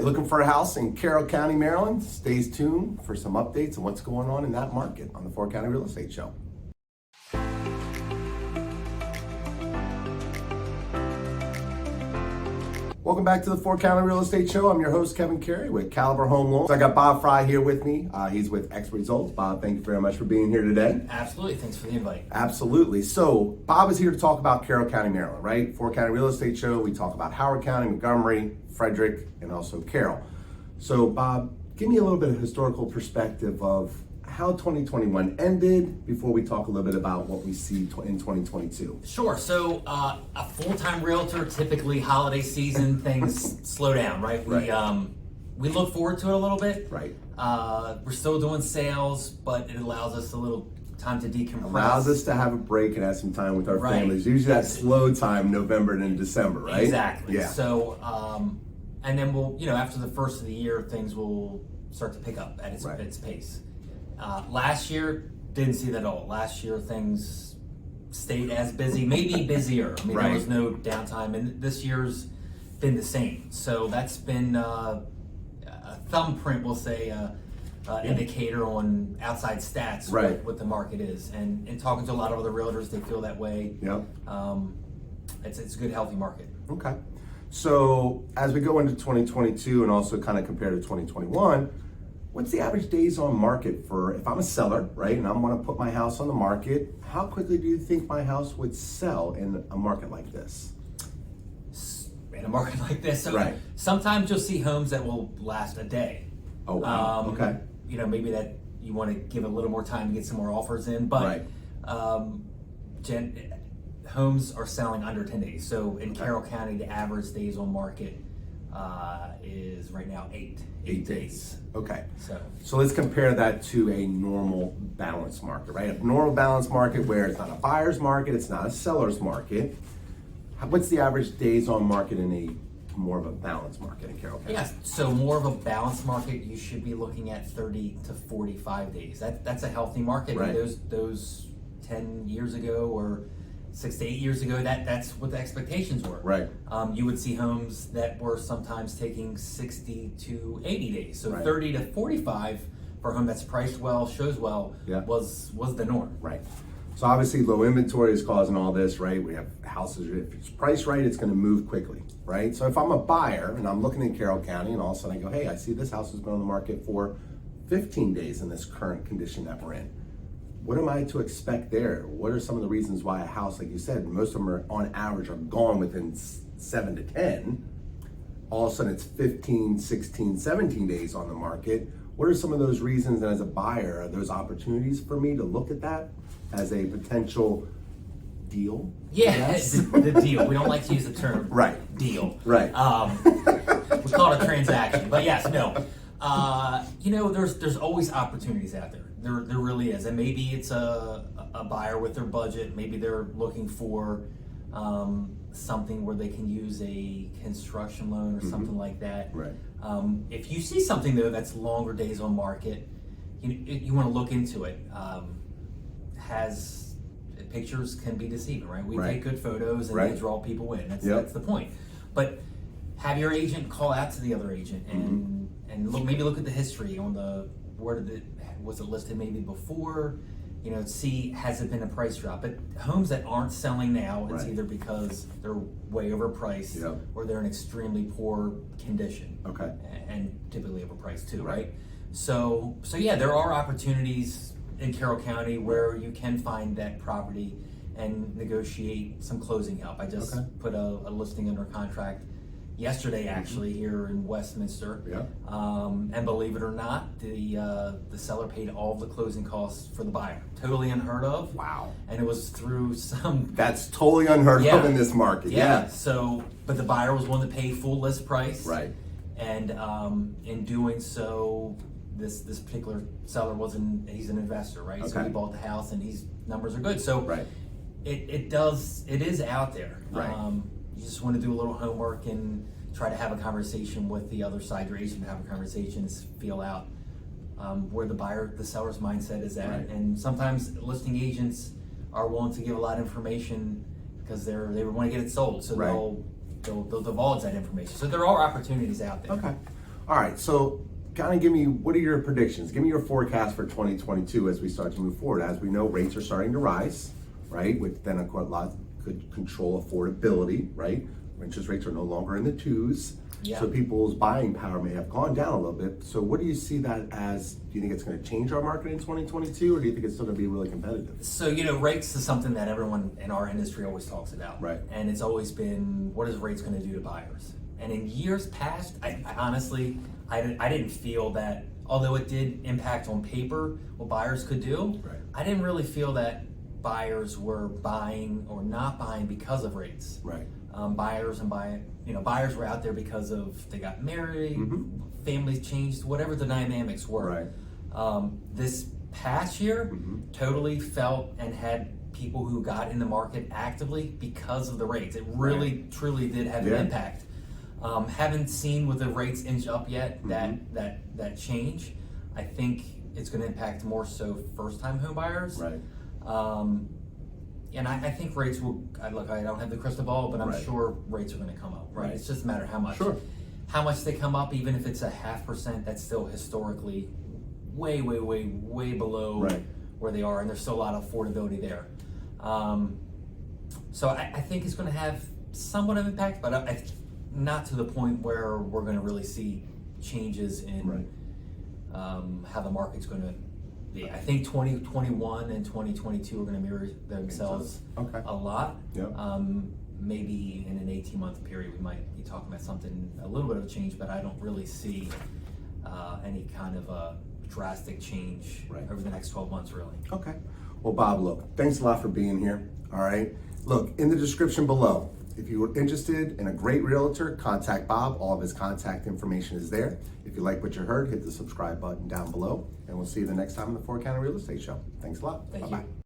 looking for a house in Carroll County, Maryland? Stay tuned for some updates on what's going on in that market on the 4 County Real Estate Show. Welcome back to the 4 County Real Estate Show. I'm your host, Kevin Carey with Caliber Home Loans. I got Bob Frey here with me. He's with Exit Results. Bob, thank you very much for being here today. Absolutely. Thanks for the invite. Absolutely. So Bob is here to talk about Carroll County, Maryland, right? 4 County Real Estate Show. We talk about Howard County, Montgomery, Frederick, and also Carroll. So Bob, give me a little bit of historical perspective of how 2021 ended before we talk a little bit about what we see in 2022. Sure. So a full-time realtor, typically holiday season, things slow down, right? We look forward to it a little bit. Right. We're still doing sales, but it allows us a little time to decompress. Allows us to have a break and have some time with our families. Usually that slow time, November and December, right? Exactly. Yeah. So, and then we'll, after the first of the year, things will start to pick up at its pace. Last year, didn't see that at all. Last year, things stayed as busy, maybe busier. I mean, there was no downtime, and this year's been the same. So that's been a thumbprint, we'll say, indicator on outside stats what the market is. And talking to a lot of other realtors, they feel that way. Yeah. It's a good, healthy market. Okay. So as we go into 2022 and also kind of compare to 2021, what's the average days on market for, if I'm a seller, right, and I want to put my house on the market, how quickly do you think my house would sell in a market like this? In a market like this, so sometimes you'll see homes that will last a day. Oh, wow. Okay. Maybe that you want to give a little more time to get some more offers in, but homes are selling under 10 days. So in Carroll County, the average days on market is right now eight days. Okay. So let's compare that to a normal balanced market, right? A normal balanced market where it's not a buyer's market, it's not a seller's market. What's the average days on market in a more of a balanced market in Carroll County? Yes. So more of a balanced market, you should be looking at 30 to 45 days. That's a healthy market. Right. Those 10 years ago or 6 to 8 years ago, that's what the expectations were. Right. You would see homes that were sometimes taking 60 to 80 days. So 30 to 45 for a home that's priced well, shows well, was the norm. Right. So obviously low inventory is causing all this, right? We have houses, if it's priced right, it's going to move quickly, right? So if I'm a buyer and I'm looking in Carroll County and all of a sudden I go, hey, I see this house has been on the market for 15 days in this current condition that we're in. What am I to expect there? What are some of the reasons why a house, like you said, most of them are on average are gone within 7 to 10. All of a sudden it's 15, 16, 17 days on the market. What are some of those reasons, and as a buyer, are those opportunities for me to look at that as a potential deal? Yeah, the deal. We don't like to use the term deal. Right. We call it a transaction. But yes, no. There's always opportunities out there. There really is. And maybe it's a buyer with their budget. Maybe they're looking for something where they can use a construction loan or something like that. Right. If you see something, though, that's longer days on market, you want to look into it. Pictures can be deceiving, right? We take good photos and they draw people in. That's the point. But have your agent call out to the other agent and look at the history on was it listed maybe before? See, has it been a price drop? But homes that aren't selling now, it's either because they're way overpriced or they're in extremely poor condition. Okay. And typically overpriced too, right? So yeah, there are opportunities in Carroll County where you can find that property and negotiate some closing help. I just put a listing under contract yesterday, actually, here in Westminster. And believe it or not, the seller paid all of the closing costs for the buyer. Totally unheard of. Wow. And it was through some... That's totally unheard of in this market. So, but the buyer was willing to pay full list price. Right. And in doing so, this particular seller he's an investor, right? So he bought the house and his numbers are good. So it is out there. You just want to do a little homework and try to have a conversation with the other side, your agent, have a conversation, feel out where the seller's mindset is at. And sometimes listing agents are willing to give a lot of information because they want to get it sold. So they'll divulge that information. So there are opportunities out there. Okay. All right, so kind of give me, what are your predictions? Give me your forecast for 2022 as we start to move forward. As we know, rates are starting to rise, right? Which then a lot could control affordability, right? Interest rates are no longer in the twos. Yeah. So people's buying power may have gone down a little bit. So what do you see that as? Do you think it's going to change our market in 2022, or do you think it's still going to be really competitive? So, rates is something that everyone in our industry always talks about. Right. And it's always been, what is rates going to do to buyers? And in years past, I honestly, I didn't feel that, although it did impact on paper what buyers could do, Right. I didn't really feel that buyers were buying or not buying because of rates. Right. Buyers were out there because of they got married, families changed, whatever the dynamics were. Right. This past year, totally felt and had people who got in the market actively because of the rates. It really, truly did have an impact. Haven't seen with the rates inch up yet that change. I think it's going to impact more so first-time home buyers. Right. And I think rates will, I don't have the crystal ball, but I'm sure rates are going to come up, right? It's just a matter of how much. Sure. How much they come up, even if it's a 0.5%, that's still historically way below where they are, and there's still a lot of affordability there. So I think it's going to have somewhat of impact, but not to the point where we're going to really see changes in how the market's going to be. I think 2021 and 2022 are going to mirror themselves a lot. Yep. Maybe in an 18-month period, we might be talking about something, a little bit of a change, but I don't really see any kind of a drastic change over the next 12 months, really. Okay. Well, Bob, look, thanks a lot for being here. All right. Look, in the description below, if you are interested in a great realtor, contact Bob. All of his contact information is there. If you like what you heard, hit the subscribe button down below, and we'll see you the next time on the 4 County Real Estate Show. Thanks a lot. Thank Bye-bye. you.